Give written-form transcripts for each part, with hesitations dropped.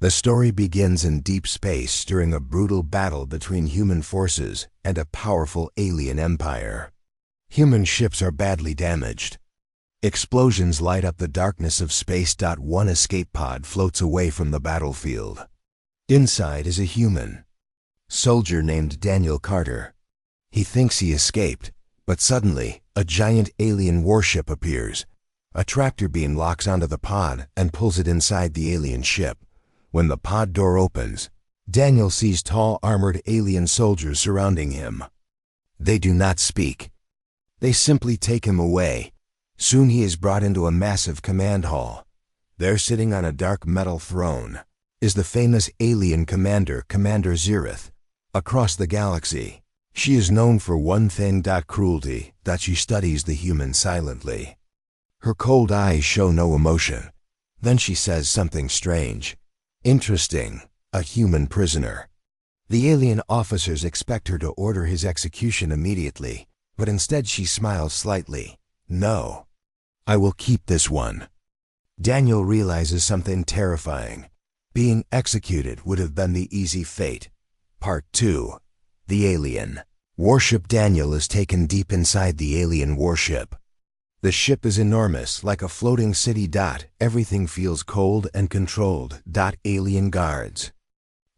The story begins in deep space during a brutal battle between human forces and a powerful alien empire. Human ships are badly damaged. Explosions light up the darkness of space. One escape pod floats away from the battlefield. Inside is a human soldier named Daniel Carter. He thinks he escaped, but suddenly, a giant alien warship appears. A tractor beam locks onto the pod and pulls it inside the alien ship. When the pod door opens, Daniel sees tall armored alien soldiers surrounding him. They do not speak. They simply take him away. Soon he is brought into a massive command hall. There, sitting on a dark metal throne, is the famous alien commander, Commander Zereth. Across the galaxy, she is known for one thing, cruelty, that she studies the humans silently. Her cold eyes show no emotion. Then she says something strange. Interesting, a human prisoner. The alien officers expect her to order his execution immediately, but instead she smiles slightly. No, I will keep this one. Daniel realizes something terrifying. Being executed would have been the easy fate. Part 2. The Alien Warship. Daniel is taken deep inside the alien warship. The ship is enormous, like a floating city. Everything feels cold and controlled. Alien guards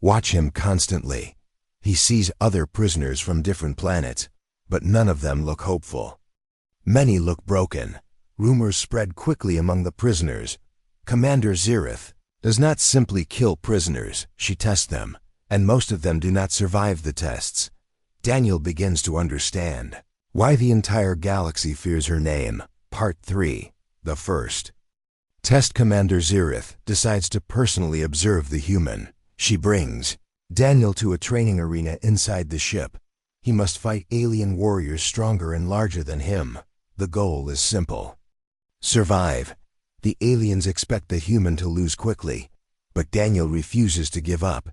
watch him constantly. He sees other prisoners from different planets, but none of them look hopeful. Many look broken. Rumors spread quickly among the prisoners. Commander Zereth does not simply kill prisoners, she tests them, and most of them do not survive the tests. Daniel begins to understand why the entire galaxy fears her name. Part 3. The First Test. Commander Zereth decides to personally observe the human. She brings Daniel to a training arena inside the ship. He must fight alien warriors stronger and larger than him. The goal is simple: survive. The aliens expect the human to lose quickly, but Daniel refuses to give up.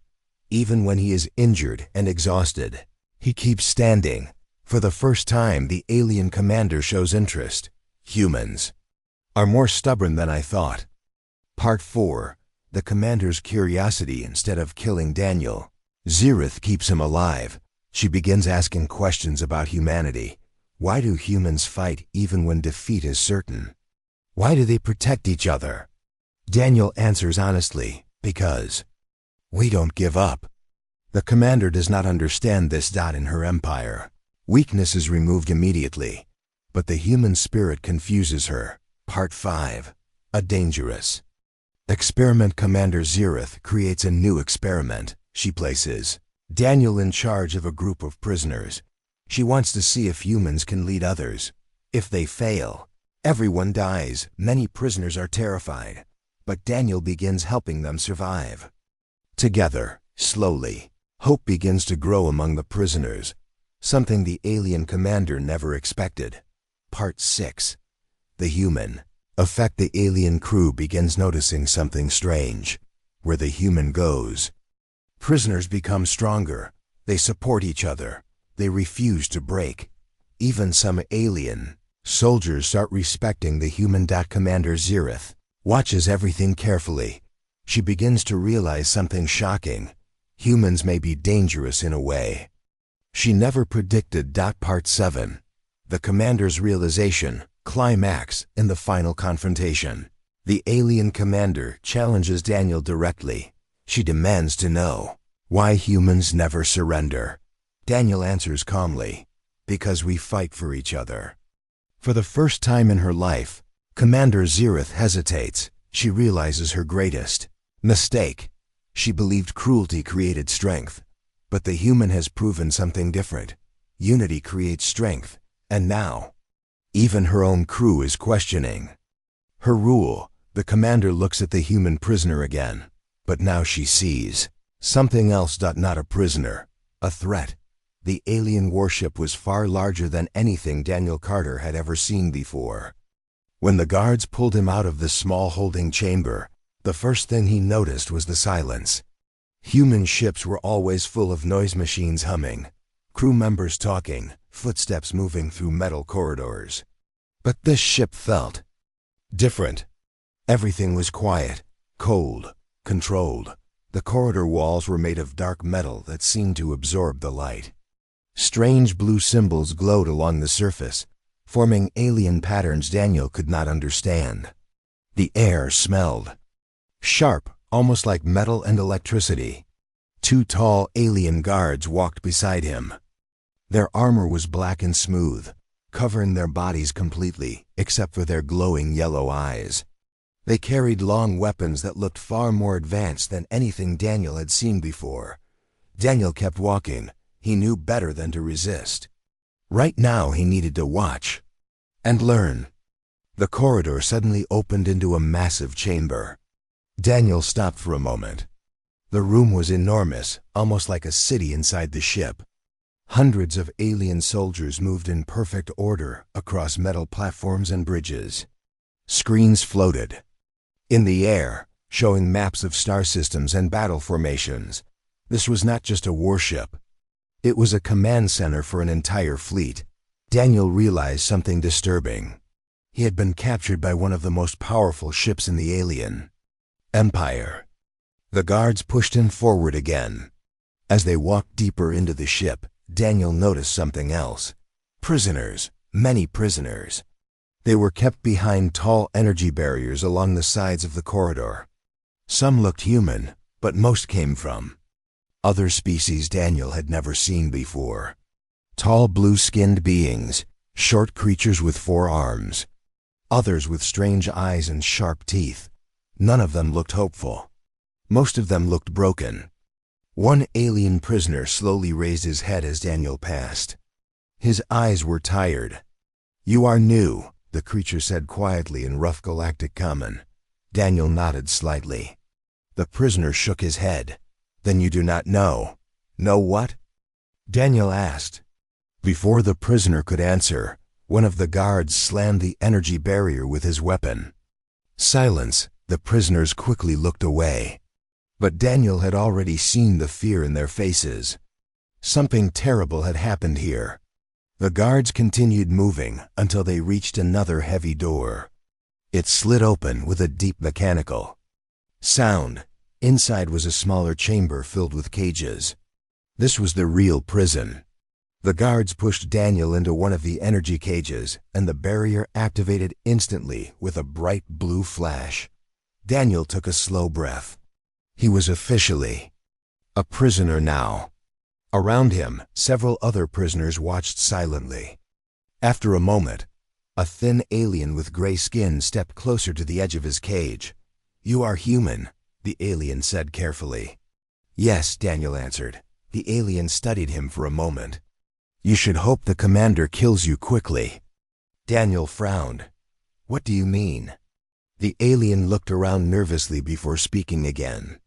Even when he is injured and exhausted, he keeps standing. For the first time, the alien commander shows interest. Humans are more stubborn than I thought. Part 4. The commander's curiosity. Instead of killing Daniel, Zereth keeps him alive. She begins asking questions about humanity. Why do humans fight even when defeat is certain? Why do they protect each other? Daniel answers honestly, because we don't give up. The commander does not understand this. In her empire, weakness is removed immediately, but the human spirit confuses her. Part 5. A dangerous experiment. Commander Zereth creates a new experiment. She places Daniel in charge of a group of prisoners. She wants to see if humans can lead others. If they fail, everyone dies. Many prisoners are terrified, but Daniel begins helping them survive. Together, slowly, hope begins to grow among the prisoners, something the alien commander never expected. Part 6. The Human Effect. The alien crew begins noticing something strange. Where the human goes, prisoners become stronger. They support each other. They refuse to break. Even some alien soldiers start respecting the human. Commander Zereth watches everything carefully. She begins to realize something shocking. Humans may be dangerous in a way she never predicted. Part 7. The commander's realization. Climax. In the final confrontation, the alien commander challenges Daniel directly. She demands to know why humans never surrender. Daniel answers calmly, because we fight for each other. For the first time in her life, Commander Zereth hesitates. She realizes her greatest mistake. She believed cruelty created strength, but the human has proven something different. Unity creates strength, and now, even her own crew is questioning her rule. The commander looks at the human prisoner again, but now she sees something else. Not a prisoner, a threat. The alien warship was far larger than anything Daniel Carter had ever seen before. When the guards pulled him out of the small holding chamber, the first thing he noticed was the silence. Human ships were always full of noise machines humming, crew members talking, footsteps moving through metal corridors. But this ship felt different. Everything was quiet, cold, controlled. The corridor walls were made of dark metal that seemed to absorb the light. Strange blue symbols glowed along the surface, forming alien patterns Daniel could not understand. The air smelled sharp, almost like metal and electricity. Two tall alien guards walked beside him. Their armor was black and smooth, covering their bodies completely, except for their glowing yellow eyes. They carried long weapons that looked far more advanced than anything Daniel had seen before. Daniel kept walking. He knew better than to resist. Right now he needed to watch and learn. The corridor suddenly opened into a massive chamber. Daniel stopped for a moment. The room was enormous, almost like a city inside the ship. Hundreds of alien soldiers moved in perfect order across metal platforms and bridges. Screens floated in the air, showing maps of star systems and battle formations. This was not just a warship. It was a command center for an entire fleet. Daniel realized something disturbing. He had been captured by one of the most powerful ships in the alien empire. The guards pushed him forward again. As they walked deeper into the ship, Daniel noticed something else. Prisoners, many prisoners. They were kept behind tall energy barriers along the sides of the corridor. Some looked human, but most came from other species Daniel had never seen before. Tall blue-skinned beings, short creatures with 4 arms. Others with strange eyes and sharp teeth. None of them looked hopeful. Most of them looked broken. One alien prisoner slowly raised his head as Daniel passed. His eyes were tired. "You are new," the creature said quietly in rough galactic common. Daniel nodded slightly. The prisoner shook his head. "Then you do not know." "Know what?" Daniel asked. Before the prisoner could answer, one of the guards slammed the energy barrier with his weapon. Silence. The prisoners quickly looked away. But Daniel had already seen the fear in their faces. Something terrible had happened here. The guards continued moving until they reached another heavy door. It slid open with a deep mechanical sound. Inside was a smaller chamber filled with cages. This was the real prison. The guards pushed Daniel into one of the energy cages, and the barrier activated instantly with a bright blue flash. Daniel took a slow breath. He was officially a prisoner now. Around him, several other prisoners watched silently. After a moment, a thin alien with gray skin stepped closer to the edge of his cage. "You are human," the alien said carefully. "Yes," Daniel answered. The alien studied him for a moment. "You should hope the commander kills you quickly." Daniel frowned. "What do you mean?" The alien looked around nervously before speaking again.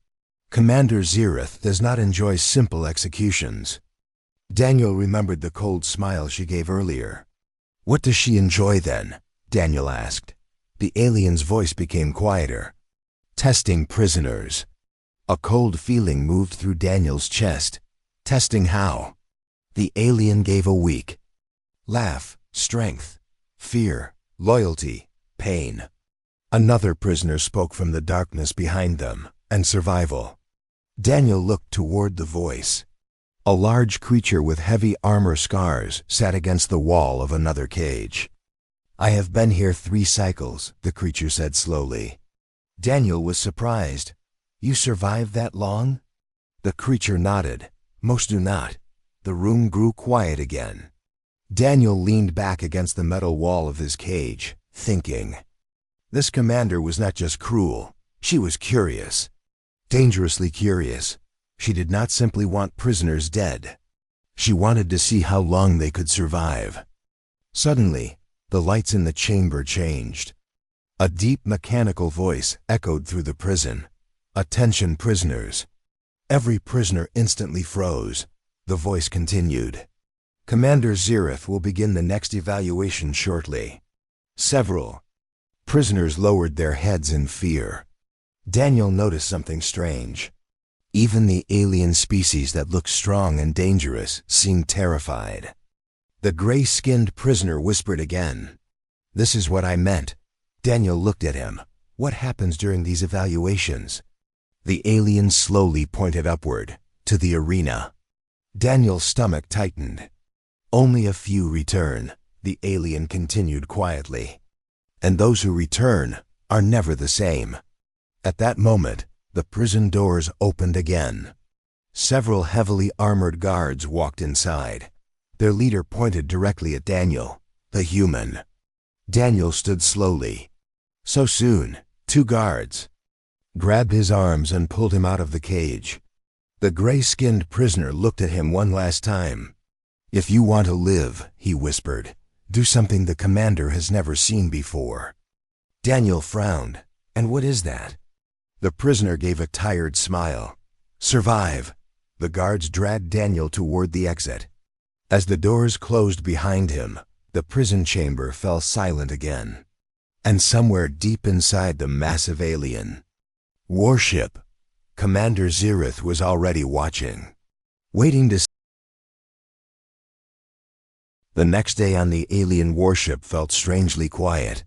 "Commander Zereth does not enjoy simple executions." Daniel remembered the cold smile she gave earlier. "What does she enjoy then?" Daniel asked. The alien's voice became quieter. "Testing prisoners." A cold feeling moved through Daniel's chest. "Testing how?" The alien gave a weak laugh. "Strength, fear, loyalty, pain." Another prisoner spoke from the darkness behind them, "and survival." Daniel looked toward the voice. A large creature with heavy armor scars sat against the wall of another cage. "I have been here 3 cycles," the creature said slowly. Daniel was surprised. "You survived that long?" The creature nodded. "Most do not." The room grew quiet again. Daniel leaned back against the metal wall of his cage, thinking. This commander was not just cruel. She was curious. Dangerously curious. She did not simply want prisoners dead. She wanted to see how long they could survive. Suddenly, the lights in the chamber changed. A deep mechanical voice echoed through the prison. "Attention, prisoners." Every prisoner instantly froze. The voice continued. "Commander Zereth will begin the next evaluation shortly." Several prisoners lowered their heads in fear. Daniel noticed something strange. Even the alien species that looked strong and dangerous seemed terrified. The gray-skinned prisoner whispered again. "This is what I meant." Daniel looked at him. "What happens during these evaluations?" The alien slowly pointed upward, to the arena. Daniel's stomach tightened. Only a few return, the alien continued quietly. And those who return are never the same. At that moment, the prison doors opened again. Several heavily armored guards walked inside. Their leader pointed directly at Daniel, the human. Daniel stood slowly. So soon, 2 guards grabbed his arms and pulled him out of the cage. The gray-skinned prisoner looked at him one last time. "If you want to live," he whispered, "do something the commander has never seen before." Daniel frowned. "And what is that?" The prisoner gave a tired smile. "Survive." The guards dragged Daniel toward the exit. As the doors closed behind him, the prison chamber fell silent again. And somewhere deep inside the massive alien warship, Commander Zirith was already watching, waiting to see. The next day on the alien warship felt strangely quiet.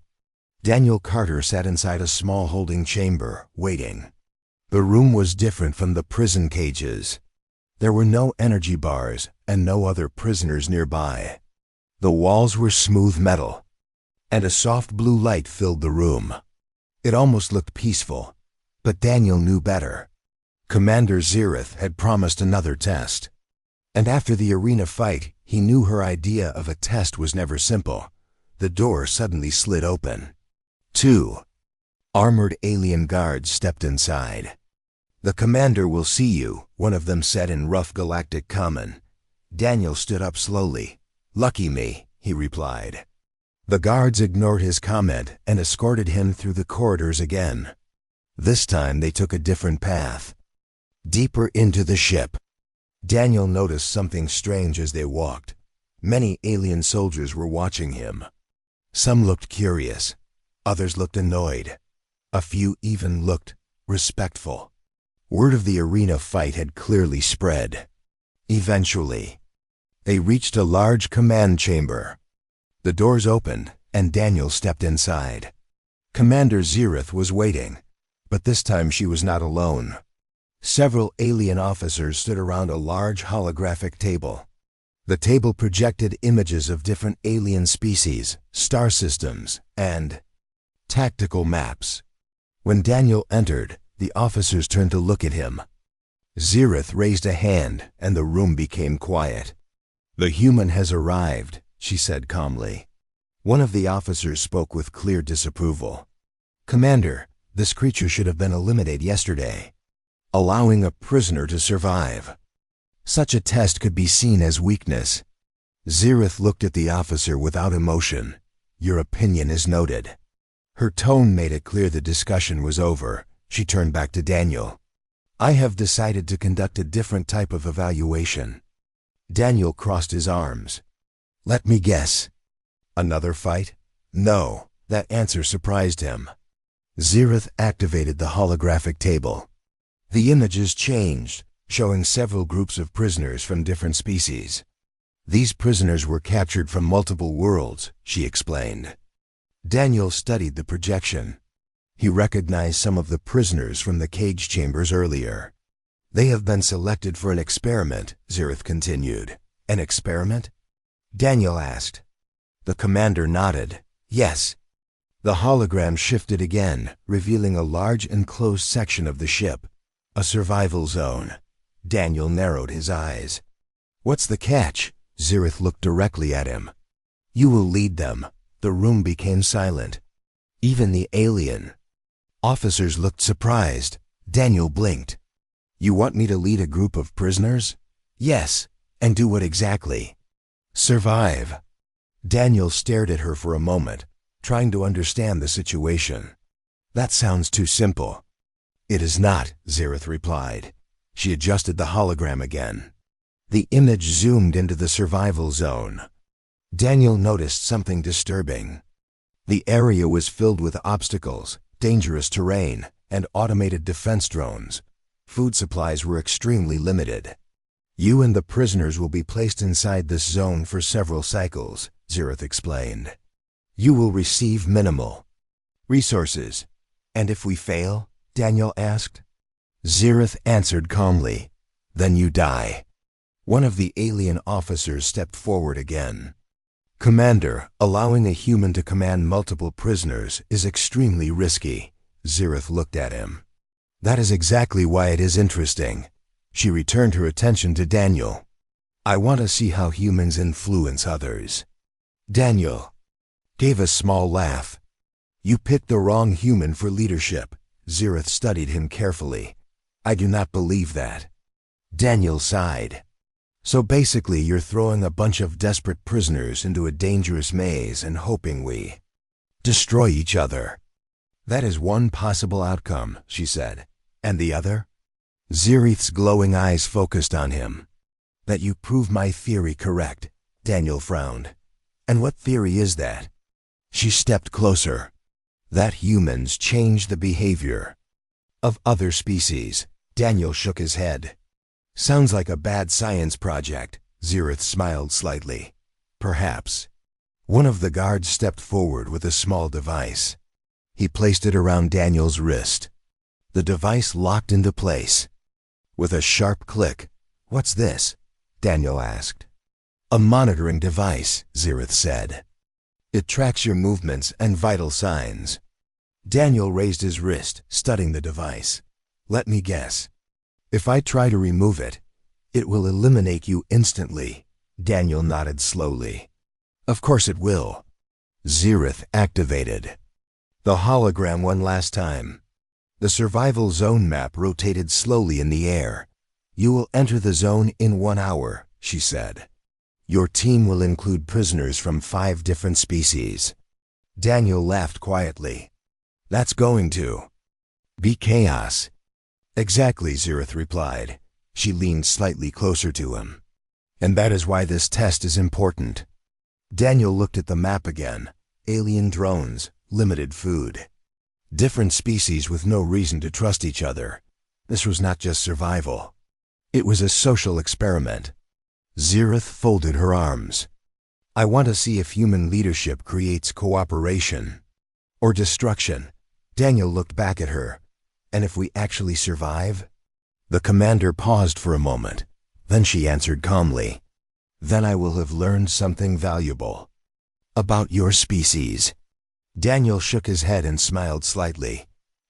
Daniel Carter sat inside a small holding chamber, waiting. The room was different from the prison cages. There were no energy bars and no other prisoners nearby. The walls were smooth metal, and a soft blue light filled the room. It almost looked peaceful, but Daniel knew better. Commander Zirith had promised another test. And after the arena fight, he knew her idea of a test was never simple. The door suddenly slid open. 2 armored alien guards stepped inside. "The commander will see you," one of them said in rough galactic common. Daniel stood up slowly. "Lucky me," he replied. The guards ignored his comment and escorted him through the corridors again. This time they took a different path. Deeper into the ship. Daniel noticed something strange as they walked. Many alien soldiers were watching him. Some looked curious. Others looked annoyed. A few even looked respectful. Word of the arena fight had clearly spread. Eventually, they reached a large command chamber. The doors opened, and Daniel stepped inside. Commander Zirith was waiting, but this time she was not alone. Several alien officers stood around a large holographic table. The table projected images of different alien species, star systems, and tactical maps. When Daniel entered, the officers turned to look at him. Zirith raised a hand, and the room became quiet. "The human has arrived," she said calmly. One of the officers spoke with clear disapproval. "Commander, this creature should have been eliminated yesterday, allowing a prisoner to survive. Such a test could be seen as weakness." Zirith looked at the officer without emotion. "Your opinion is noted." Her tone made it clear the discussion was over. She turned back to Daniel. "I have decided to conduct a different type of evaluation." Daniel crossed his arms. "Let me guess. Another fight?" "No." That answer surprised him. Zirith activated the holographic table. The images changed, showing several groups of prisoners from different species. These prisoners were captured from multiple worlds, she explained. Daniel studied the projection. He recognized some of the prisoners from the cage chambers earlier. "They have been selected for an experiment," Zirith continued. "An experiment?" Daniel asked. The commander nodded. "Yes." The hologram shifted again, revealing a large enclosed section of the ship, a survival zone. Daniel narrowed his eyes. "What's the catch?" Zirith looked directly at him. "You will lead them." The room became silent. Even the alien officers looked surprised. Daniel blinked. "You want me to lead a group of prisoners?" "Yes." "And do what exactly?" "Survive." Daniel stared at her for a moment, trying to understand the situation. "That sounds too simple." "It is not," Zirith replied. She adjusted the hologram again. The image zoomed into the survival zone. Daniel noticed something disturbing. The area was filled with obstacles, dangerous terrain, and automated defense drones. Food supplies were extremely limited. "You and the prisoners will be placed inside this zone for several cycles," Zirith explained. "You will receive minimal resources." "And if we fail?" Daniel asked. Zirith answered calmly. Then you die. One of the alien officers stepped forward again. Commander, allowing a human to command multiple prisoners is extremely risky. Zirith looked at him. That is exactly why it is interesting. She returned her attention to Daniel. I want to see how humans influence others. Daniel gave a small laugh. You picked the wrong human for leadership. Zirith studied him carefully. I do not believe that. Daniel sighed. So basically you're throwing a bunch of desperate prisoners into a dangerous maze and hoping we destroy each other. That is one possible outcome, she said. And the other? Zirith's glowing eyes focused on him. That you prove my theory correct, Daniel frowned. And what theory is that? She stepped closer. That humans change the behavior of other species. Daniel shook his head. Sounds like a bad science project. Zirith smiled slightly. Perhaps. One of the guards stepped forward with a small device. He placed it around Daniel's wrist. The device locked into place. With a sharp click. What's this? Daniel asked. A monitoring device, Zirith said. It tracks your movements and vital signs. Daniel raised his wrist, studying the device. Let me guess. If I try to remove it, it will eliminate you instantly. Daniel nodded slowly. Of course it will. Zirith activated the hologram one last time. The survival zone map rotated slowly in the air. You will enter the zone in 1 hour, she said. Your team will include prisoners from 5 different species. Daniel laughed quietly. That's going to be chaos. Exactly, Zirith replied. She leaned slightly closer to him. And that is why this test is important. Daniel looked at the map again. Alien drones, limited food. Different species with no reason to trust each other. This was not just survival. It was a social experiment. Zirith folded her arms. I want to see if human leadership creates cooperation or destruction. Daniel looked back at her. And if we actually survive? The commander paused for a moment. Then she answered calmly. Then I will have learned something valuable about your species. Daniel shook his head and smiled slightly.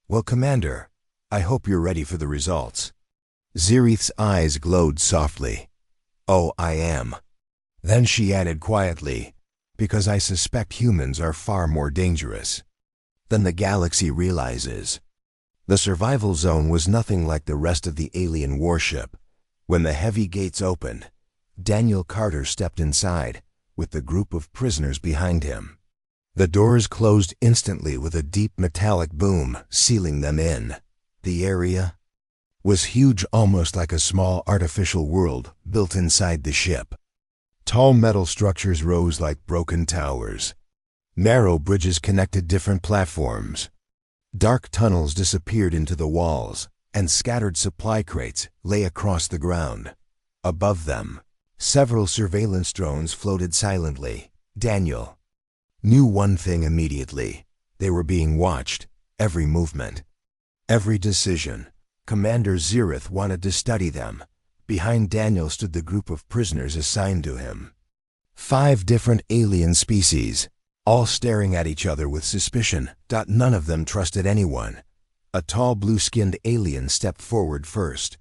Well, Commander, I hope you're ready for the results. Zirith's eyes glowed softly. Oh, I am. Then she added quietly, because I suspect humans are far more dangerous than the galaxy realizes. The survival zone was nothing like the rest of the alien warship. When the heavy gates opened, Daniel Carter stepped inside, with the group of prisoners behind him. The doors closed instantly with a deep metallic boom, sealing them in. The area was huge, almost like a small artificial world built inside the ship. Tall metal structures rose like broken towers. Narrow bridges connected different platforms. Dark tunnels disappeared into the walls, and scattered supply crates lay across the ground. Above them, several surveillance drones floated silently. Daniel knew one thing immediately. They were being watched, every movement, every decision. Commander Zirith wanted to study them. Behind Daniel stood the group of prisoners assigned to him. 5 different alien species, all staring at each other with suspicion. None of them trusted anyone. A tall blue-skinned alien stepped forward first.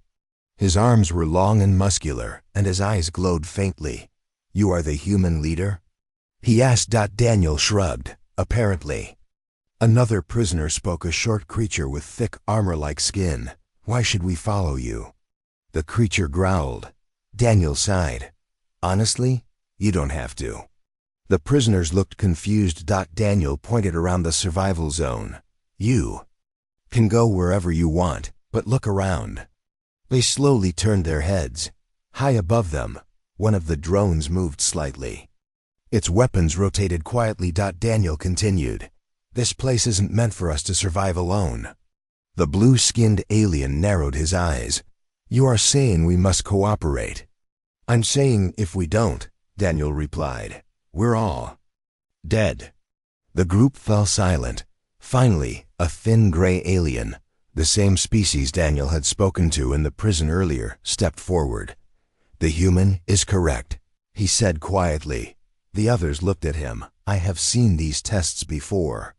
His arms were long and muscular, and his eyes glowed faintly. You are the human leader? He asked. Daniel shrugged, apparently. Another prisoner spoke, a short creature with thick armor-like skin. Why should we follow you? The creature growled. Daniel sighed. Honestly, you don't have to. The prisoners looked confused. Daniel pointed around the survival zone. You can go wherever you want, but look around. They slowly turned their heads. High above them, one of the drones moved slightly. Its weapons rotated quietly. Daniel continued. This place isn't meant for us to survive alone. The blue-skinned alien narrowed his eyes. You are saying we must cooperate. I'm saying if we don't, Daniel replied, we're all dead. The group fell silent. Finally, a thin gray alien, The same species Daniel had spoken to in the prison earlier stepped forward. "The human is correct," he said quietly. The others looked at him. "I have seen these tests before."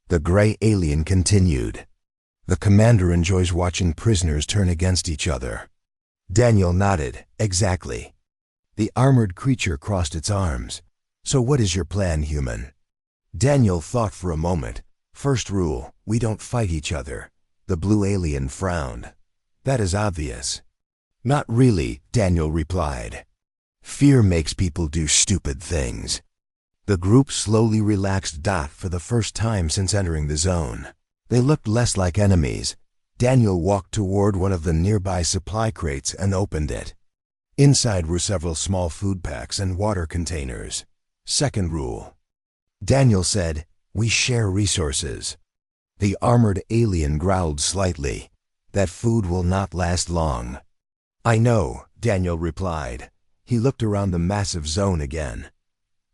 The gray alien continued. "The commander enjoys watching prisoners turn against each other." Daniel nodded. "Exactly." The armored creature crossed its arms. "So what is your plan, human?" Daniel thought for a moment. "First rule, we don't fight each other." The blue alien frowned. "That is obvious." "Not really," Daniel replied. "Fear makes people do stupid things." The group slowly relaxed for the first time since entering the zone. They looked less like enemies. Daniel walked toward one of the nearby supply crates and opened it. Inside were several small food packs and water containers. "Second rule," Daniel said, "we share resources." The armored alien growled slightly. "That food will not last long." "I know," Daniel replied. He looked around the massive zone again.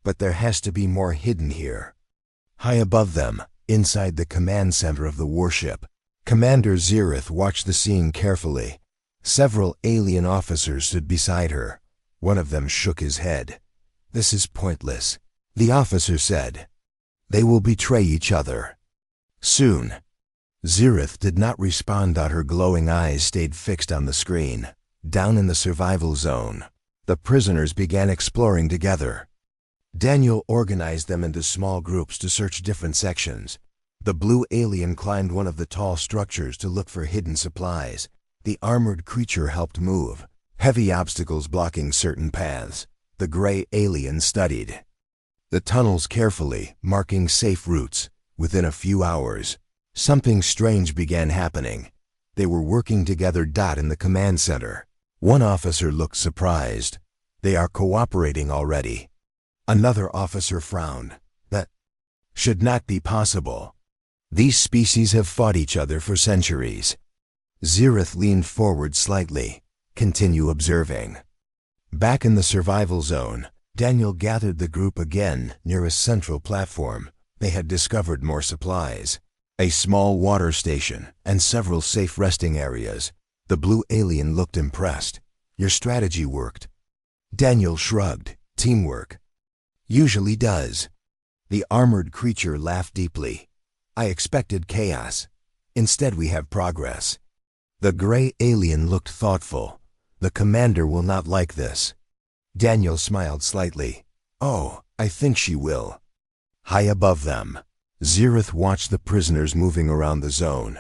"But there has to be more hidden here." High above them, inside the command center of the warship, Commander Zereth watched the scene carefully. Several alien officers stood beside her. One of them shook his head. "This is pointless," the officer said. "They will betray each other soon." Zereth did not respond. Her glowing eyes stayed fixed on the screen. Down in the survival zone, the prisoners began exploring together. Daniel organized them into small groups to search different sections. The blue alien climbed one of the tall structures to look for hidden supplies. The armored creature helped move, heavy obstacles blocking certain paths. The gray alien studied the tunnels carefully, marking safe routes. Within a few hours, something strange began happening. They were working together. In the command center, one officer looked surprised. "They are cooperating already." Another officer frowned. "That should not be possible. These species have fought each other for centuries." Zereth leaned forward slightly. "Continue observing." Back in the survival zone, Daniel gathered the group again near a central platform. They had discovered more supplies, a small water station, and several safe resting areas. The blue alien looked impressed. "Your strategy worked." Daniel shrugged. "Teamwork usually does." The armored creature laughed deeply. "I expected chaos. Instead we have progress." The gray alien looked thoughtful. "The commander will not like this." Daniel smiled slightly. "Oh, I think she will." High above them, Zereth watched the prisoners moving around the zone.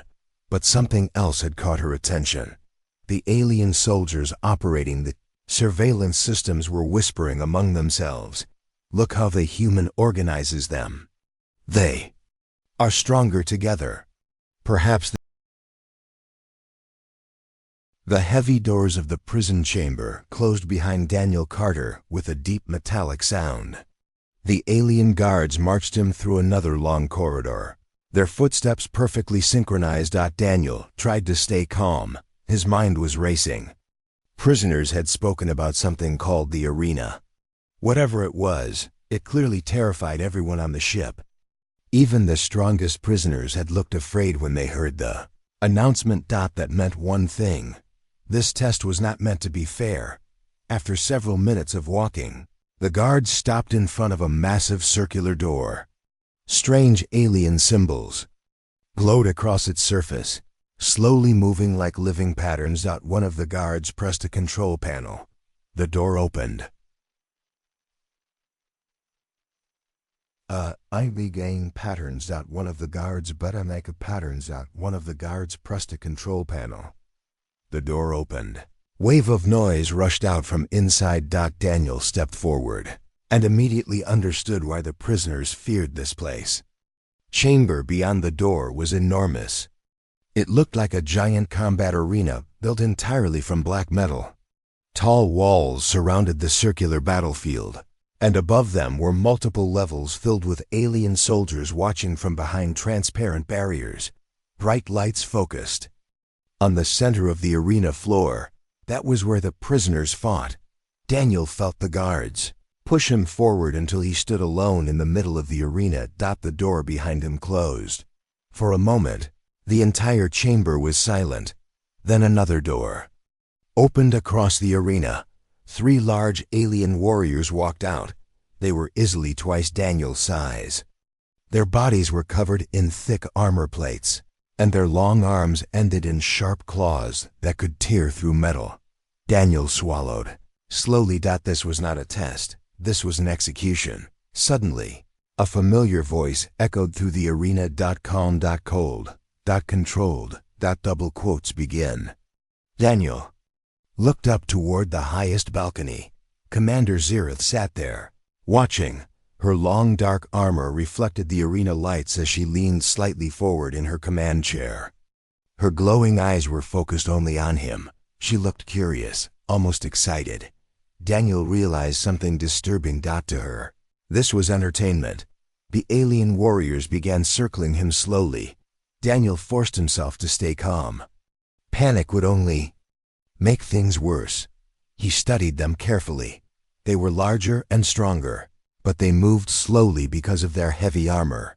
But something else had caught her attention. The alien soldiers operating the surveillance systems were whispering among themselves. "Look how the human organizes them. They are stronger together." Perhaps the heavy doors of the prison chamber closed behind Daniel Carter with a deep metallic sound. The alien guards marched him through another long corridor, their footsteps perfectly synchronized. Daniel tried to stay calm. His mind was racing. Prisoners had spoken about something called the arena. Whatever it was, it clearly terrified everyone on the ship. Even the strongest prisoners had looked afraid when they heard the announcement. That meant one thing. This test was not meant to be fair. After several minutes of walking, the guards stopped in front of a massive circular door. Strange alien symbols glowed across its surface, slowly moving like living patterns. One of the guards pressed a control panel. The door opened. I began patterns. One of the guards better make a patterns. One of the guards pressed a control panel. The door opened. Wave of noise rushed out from inside. Daniel stepped forward and immediately understood why the prisoners feared this place. Chamber beyond the door was enormous. It looked like a giant combat arena built entirely from black metal. Tall walls surrounded the circular battlefield, and above them were multiple levels filled with alien soldiers watching from behind transparent barriers. Bright lights focused on the center of the arena floor. That was where the prisoners fought. Daniel felt the guards push him forward until he stood alone in the middle of the arena. The door behind him closed. For a moment, The entire chamber was silent. Then another door opened across the arena. 3 large alien warriors walked out. They were easily twice Daniel's size. Their bodies were covered in thick armor plates, and their long arms ended in sharp claws that could tear through metal. Daniel swallowed. Slowly. This was not a test. This was an execution. Suddenly, a familiar voice echoed through the arena. Calm, cold, controlled, double quotes begin. Daniel looked up toward the highest balcony. Commander Zirith sat there, watching. Her long dark armor reflected the arena lights as she leaned slightly forward in her command chair. Her glowing eyes were focused only on him. She looked curious, almost excited. Daniel realized something disturbing. To her, this was entertainment. The alien warriors began circling him slowly. Daniel forced himself to stay calm. Panic would only make things worse. He studied them carefully. They were larger and stronger, but they moved slowly because of their heavy armor.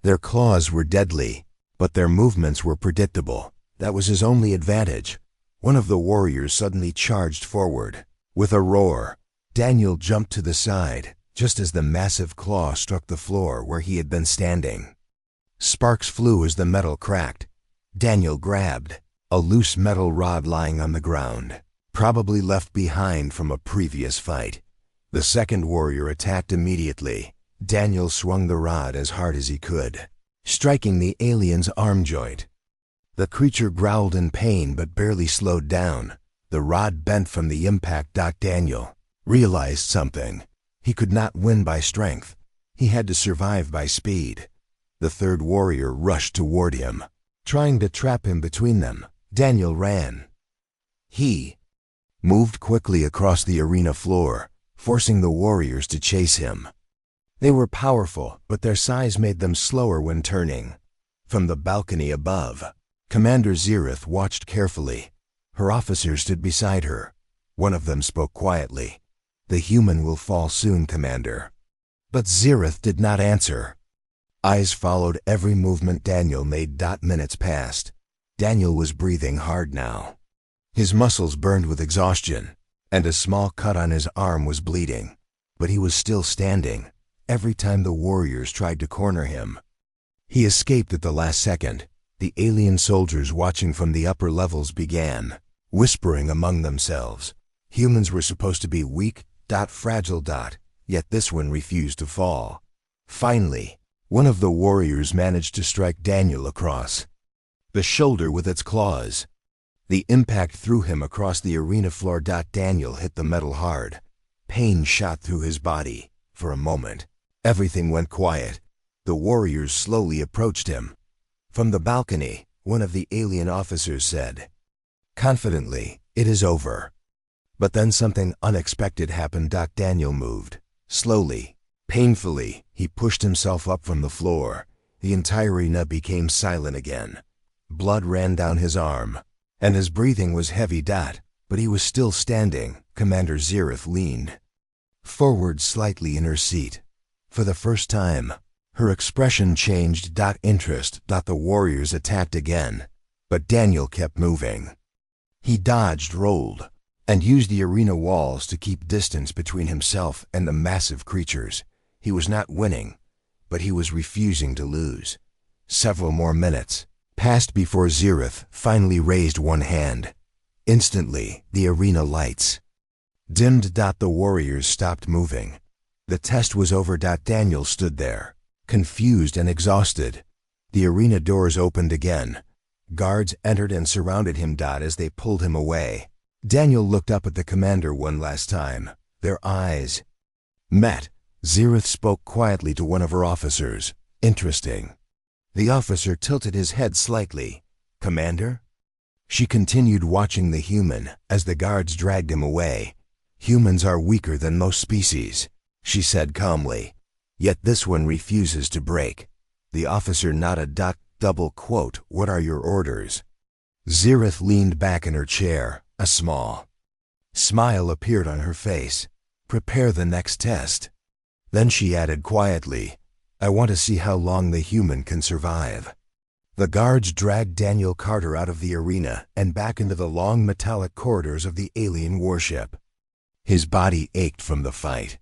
Their claws were deadly, but their movements were predictable. That was his only advantage. One of the warriors suddenly charged forward. With a roar, Daniel jumped to the side, just as the massive claw struck the floor where he had been standing. Sparks flew as the metal cracked. Daniel grabbed a loose metal rod lying on the ground, probably left behind from a previous fight. The second warrior attacked immediately. Daniel swung the rod as hard as he could, striking the alien's arm joint. The creature growled in pain but barely slowed down. The rod bent from the impact. Daniel realized something. He could not win by strength. He had to survive by speed. The third warrior rushed toward him, trying to trap him between them. Daniel ran. He moved quickly across the arena floor, forcing the warriors to chase him. They were powerful, but their size made them slower when turning. From the balcony above, Commander Zirith watched carefully. Her officers stood beside her. One of them spoke quietly. "The human will fall soon, Commander." But Zirith did not answer. Eyes followed every movement Daniel made. Minutes passed. Daniel was breathing hard now. His muscles burned with exhaustion, and a small cut on his arm was bleeding. But he was still standing. Every time the warriors tried to corner him, he escaped at the last second. The alien soldiers watching from the upper levels began whispering among themselves. Humans were supposed to be weak, fragile, yet this one refused to fall. Finally, one of the warriors managed to strike Daniel across the shoulder with its claws. The impact threw him across the arena floor. Daniel hit the metal hard. Pain shot through his body. For a moment, everything went quiet. The warriors slowly approached him. From the balcony, one of the alien officers said confidently, "It is over." But then something unexpected happened. Daniel moved. Slowly, painfully, he pushed himself up from the floor. The entire arena became silent again. Blood ran down his arm, and his breathing was heavy. But he was still standing. Commander Zirith leaned forward slightly in her seat. For the first time, her expression changed. Interest. The warriors attacked again, but Daniel kept moving. He dodged, rolled, and used the arena walls to keep distance between himself and the massive creatures. He was not winning, but he was refusing to lose. Several more minutes passed before Zirith finally raised one hand. Instantly, the arena lights dimmed. The warriors stopped moving. The test was over. Daniel stood there, confused and exhausted. The arena doors opened again. Guards entered and surrounded him. As they pulled him away, Daniel looked up at the commander one last time. Their eyes met. Zirith spoke quietly to one of her officers. "Interesting." The officer tilted his head slightly. "Commander?" She continued watching the human as the guards dragged him away. "Humans are weaker than most species," she said calmly. "Yet this one refuses to break." The officer nodded. Double quote, "What are your orders?" Zirith leaned back in her chair. A small smile appeared on her face. "Prepare the next test." Then she added quietly, "I want to see how long the human can survive." The guards dragged Daniel Carter out of the arena and back into the long metallic corridors of the alien warship. His body ached from the fight.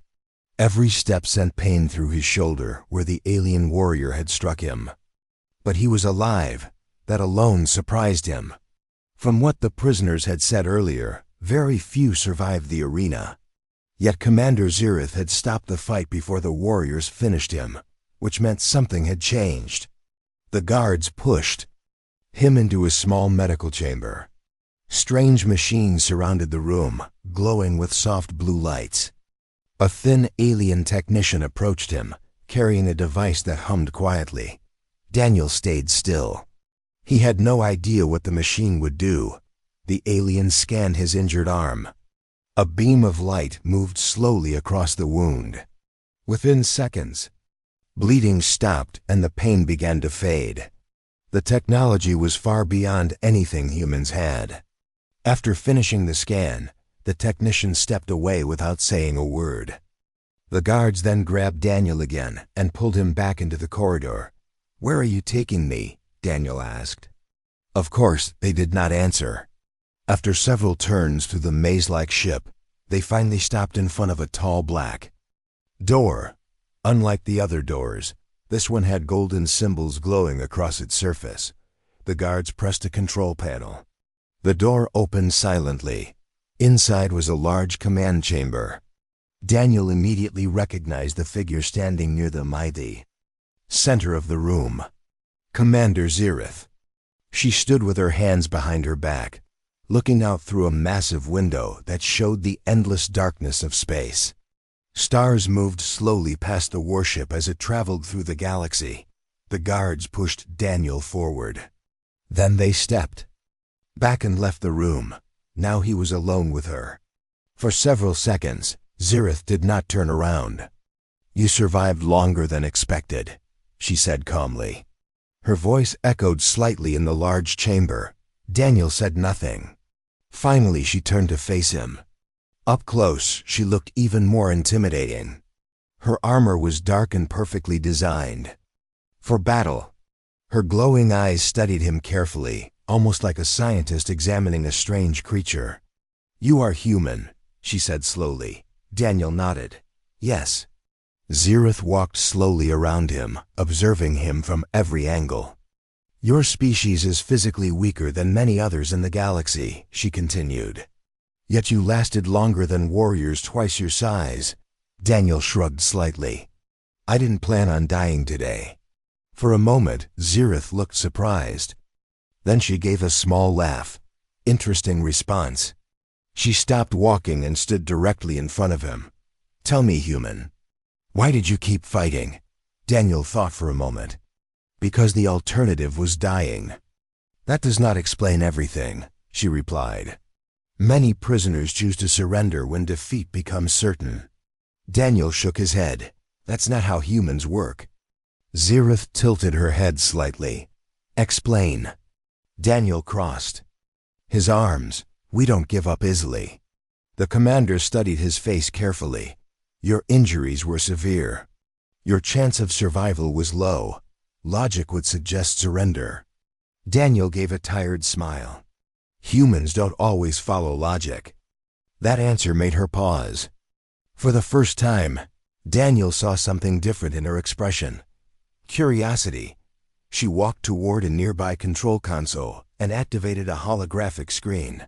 Every step sent pain through his shoulder where the alien warrior had struck him. But he was alive. That alone surprised him. From what the prisoners had said earlier, very few survived the arena. Yet Commander Zirith had stopped the fight before the warriors finished him, which meant something had changed. The guards pushed him into a small medical chamber. Strange machines surrounded the room, glowing with soft blue lights. A thin alien technician approached him, carrying a device that hummed quietly. Daniel stayed still. He had no idea what the machine would do. The alien scanned his injured arm. A beam of light moved slowly across the wound. Within seconds, bleeding stopped and the pain began to fade. The technology was far beyond anything humans had. After finishing the scan, the technician stepped away without saying a word. The guards then grabbed Daniel again and pulled him back into the corridor. "Where are you taking me?" Daniel asked. Of course, they did not answer. After several turns through the maze-like ship, they finally stopped in front of a tall black door. Unlike the other doors, this one had golden symbols glowing across its surface. The guards pressed a control panel. The door opened silently. Inside was a large command chamber. Daniel immediately recognized the figure standing near the mighty center of the room. Commander Zirith. She stood with her hands behind her back, looking out through a massive window that showed the endless darkness of space. Stars moved slowly past the warship as it traveled through the galaxy. The guards pushed Daniel forward. Then they stepped back and left the room. Now he was alone with her. For several seconds, Zirith did not turn around. "You survived longer than expected," she said calmly. Her voice echoed slightly in the large chamber. Daniel said nothing. Finally, she turned to face him. Up close, she looked even more intimidating. Her armor was dark and perfectly designed for battle. Her glowing eyes studied him carefully, almost like a scientist examining a strange creature. "You are human," she said slowly. Daniel nodded. "Yes." Zirith walked slowly around him, observing him from every angle. "Your species is physically weaker than many others in the galaxy," she continued. "Yet you lasted longer than warriors twice your size." Daniel shrugged slightly. "I didn't plan on dying today." For a moment, Zirith looked surprised. Then she gave a small laugh. Interesting response. She stopped walking and stood directly in front of him. "Tell me, human, why did you keep fighting?" Daniel thought for a moment. "Because the alternative was dying." "That does not explain everything," she replied. "Many prisoners choose to surrender when defeat becomes certain." Daniel shook his head. "That's not how humans work." Zirith tilted her head slightly. "Explain." Daniel crossed his arms. "We don't give up easily." The commander studied his face carefully. "Your injuries were severe. Your chance of survival was low. Logic would suggest surrender." Daniel gave a tired smile. "Humans don't always follow logic." That answer made her pause. For the first time, Daniel saw something different in her expression. Curiosity. She walked toward a nearby control console and activated a holographic screen.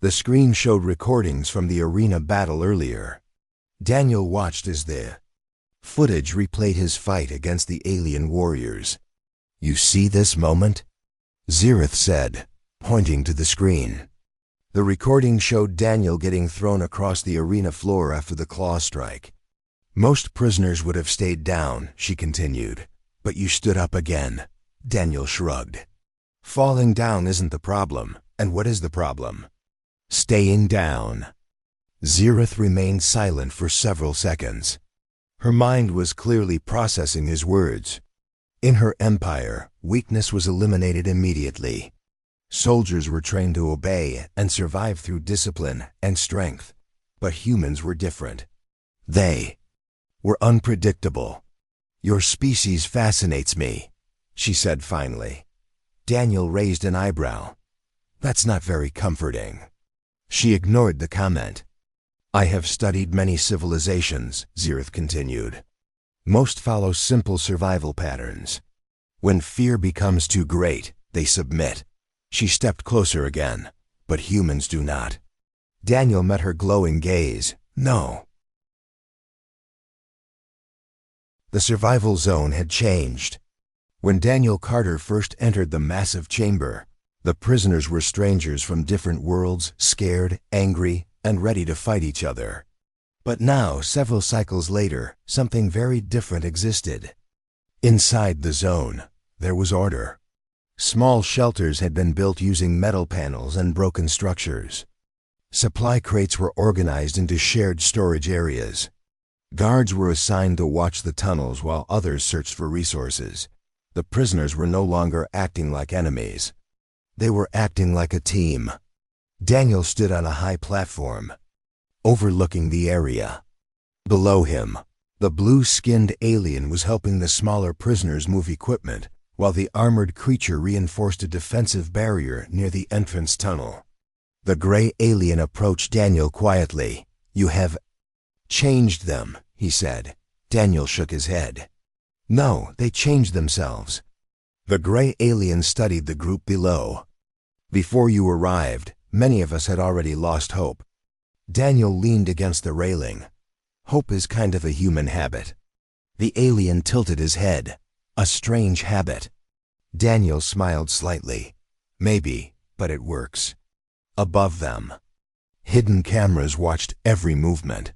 The screen showed recordings from the arena battle earlier. Daniel watched as the footage replayed his fight against the alien warriors. "You see this moment?" Zirith said, pointing to the screen. The recording showed Daniel getting thrown across the arena floor after the claw strike. "Most prisoners would have stayed down," she continued, "but you stood up again." Daniel shrugged. "Falling down isn't the problem. And what is the problem?" "Staying down." Zirith remained silent for several seconds. Her mind was clearly processing his words. In her empire, weakness was eliminated immediately. Soldiers were trained to obey and survive through discipline and strength. But humans were different. They were unpredictable. "Your species fascinates me," she said finally. Daniel raised an eyebrow. That's not very comforting. She ignored the comment. I have studied many civilizations, Zirith continued. Most follow simple survival patterns. When fear becomes too great, they submit. She stepped closer again, but humans do not. Daniel met her glowing gaze. No. The survival zone had changed. When Daniel Carter first entered the massive chamber, the prisoners were strangers from different worlds, scared, angry, and ready to fight each other. But now, several cycles later, something very different existed. Inside the zone, there was order. Small shelters had been built using metal panels and broken structures. Supply crates were organized into shared storage areas. Guards were assigned to watch the tunnels while others searched for resources. The prisoners were no longer acting like enemies. They were acting like a team. Daniel stood on a high platform, overlooking the area. Below him, the blue-skinned alien was helping the smaller prisoners move equipment, while the armored creature reinforced a defensive barrier near the entrance tunnel. The gray alien approached Daniel quietly. You have changed them, he said. Daniel shook his head. No, they changed themselves. The gray alien studied the group below. Before you arrived, many of us had already lost hope. Daniel leaned against the railing. Hope is kind of a human habit. The alien tilted his head. A strange habit. Daniel smiled slightly. Maybe, but it works. Above them, hidden cameras watched every movement.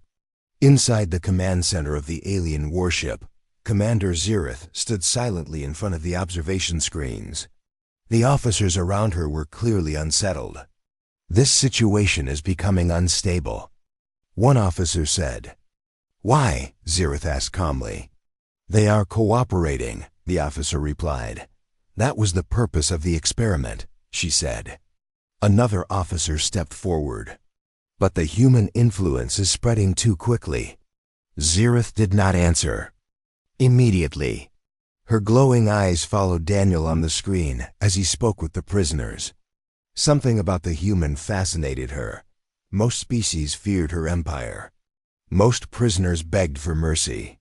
Inside the command center of the alien warship, Commander Zirith stood silently in front of the observation screens. The officers around her were clearly unsettled. This situation is becoming unstable. One officer said. Why? Zirith asked calmly. They are cooperating, the officer replied. That was the purpose of the experiment, she said. Another officer stepped forward. But the human influence is spreading too quickly. Zirith did not answer. Immediately, her glowing eyes followed Daniel on the screen as he spoke with the prisoners. Something about the human fascinated her. Most species feared her empire. Most prisoners begged for mercy.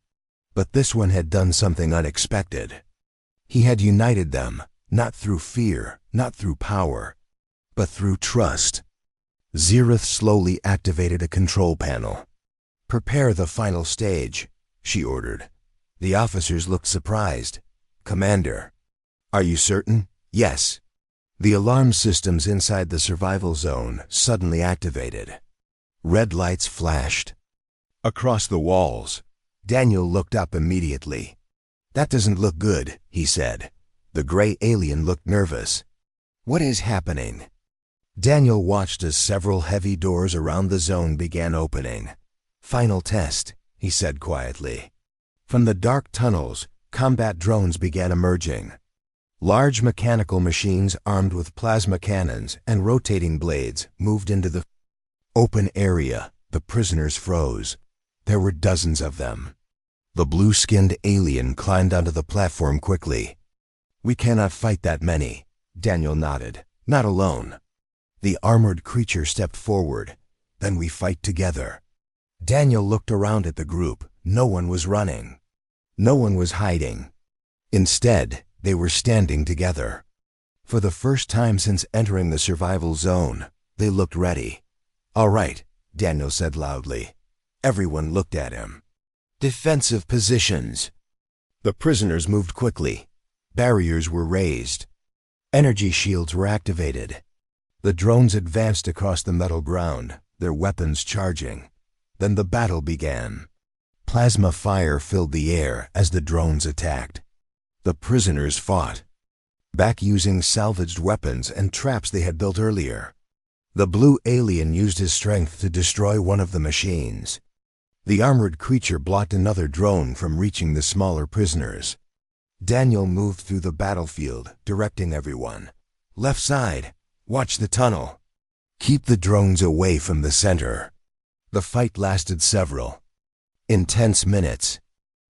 But this one had done something unexpected. He had united them, not through fear, not through power, but through trust. Zirith slowly activated a control panel. Prepare the final stage, she ordered. The officers looked surprised. Commander, are you certain? Yes. The alarm systems inside the survival zone suddenly activated. Red lights flashed. Across the walls, Daniel looked up immediately. That doesn't look good, he said. The gray alien looked nervous. What is happening? Daniel watched as several heavy doors around the zone began opening. Final test, he said quietly. From the dark tunnels, combat drones began emerging. Large mechanical machines armed with plasma cannons and rotating blades moved into the open area. The prisoners froze. There were dozens of them. The blue-skinned alien climbed onto the platform quickly. We cannot fight that many, Daniel nodded. Not alone. The armored creature stepped forward. Then we fight together. Daniel looked around at the group. No one was running. No one was hiding. Instead, they were standing together. For the first time since entering the survival zone, they looked ready. All right, Daniel said loudly. Everyone looked at him. Defensive positions. The prisoners moved quickly. Barriers were raised. Energy shields were activated. The drones advanced across the metal ground, their weapons charging. Then the battle began. Plasma fire filled the air as the drones attacked. The prisoners fought, back using salvaged weapons and traps they had built earlier. The blue alien used his strength to destroy one of the machines. The armored creature blocked another drone from reaching the smaller prisoners. Daniel moved through the battlefield, directing everyone. Left side, watch the tunnel. Keep the drones away from the center. The fight lasted several intense minutes.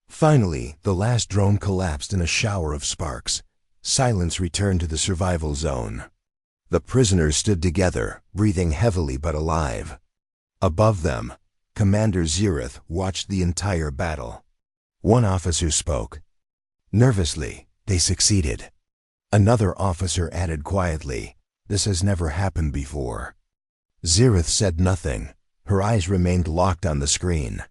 Finally, the last drone collapsed in a shower of sparks. Silence returned to the survival zone. The prisoners stood together, breathing heavily but alive. Above them, Commander Zereth watched the entire battle. One officer spoke. Nervously, "They succeeded." Another officer added quietly, "This has never happened before." Zereth said nothing. Her eyes remained locked on the screen.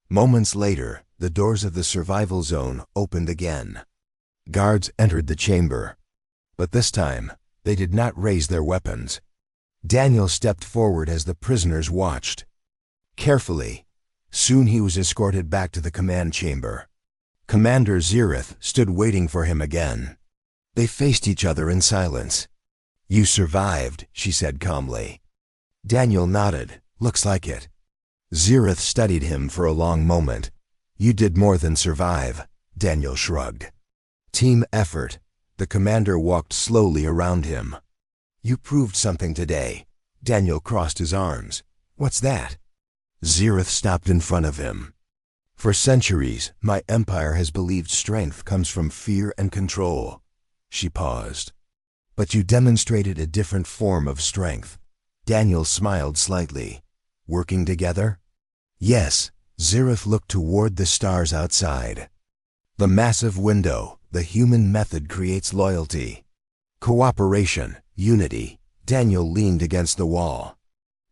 Moments later, the doors of the survival zone opened again. Guards entered the chamber. But this time, they did not raise their weapons. Daniel stepped forward as the prisoners watched. Carefully, soon he was escorted back to the command chamber. Commander Zereth stood waiting for him again. They faced each other in silence. "You survived," she said calmly. Daniel nodded. "Looks like it." Zereth studied him for a long moment. "You did more than survive," Daniel shrugged. "Team effort." The commander walked slowly around him. "You proved something today." Daniel crossed his arms. "What's that?" Zereth stopped in front of him. "For centuries, my empire has believed strength comes from fear and control." She paused. "But you demonstrated a different form of strength." Daniel smiled slightly. "Working together?" "Yes." Zereth looked toward the stars outside. "The massive window, the human method creates loyalty. Cooperation, unity." Daniel leaned against the wall.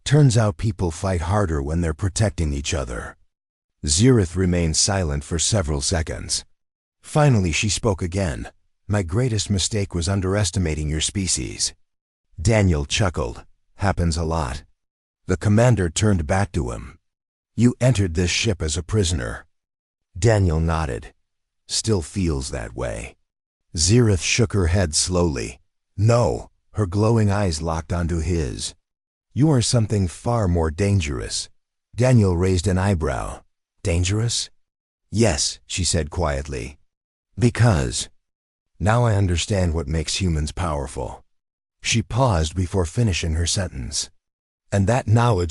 "Turns out people fight harder when they're protecting each other." Zereth remained silent for several seconds. Finally she spoke again. "My greatest mistake was underestimating your species." Daniel chuckled. "Happens a lot." The commander turned back to him. "You entered this ship as a prisoner." Daniel nodded. "Still feels that way." Zereth shook her head slowly. "No." Her glowing eyes locked onto his. "You are something far more dangerous." Daniel raised an eyebrow. "Dangerous?" "Yes," she said quietly. "Because now I understand what makes humans powerful." She paused before finishing her sentence. "And that knowledge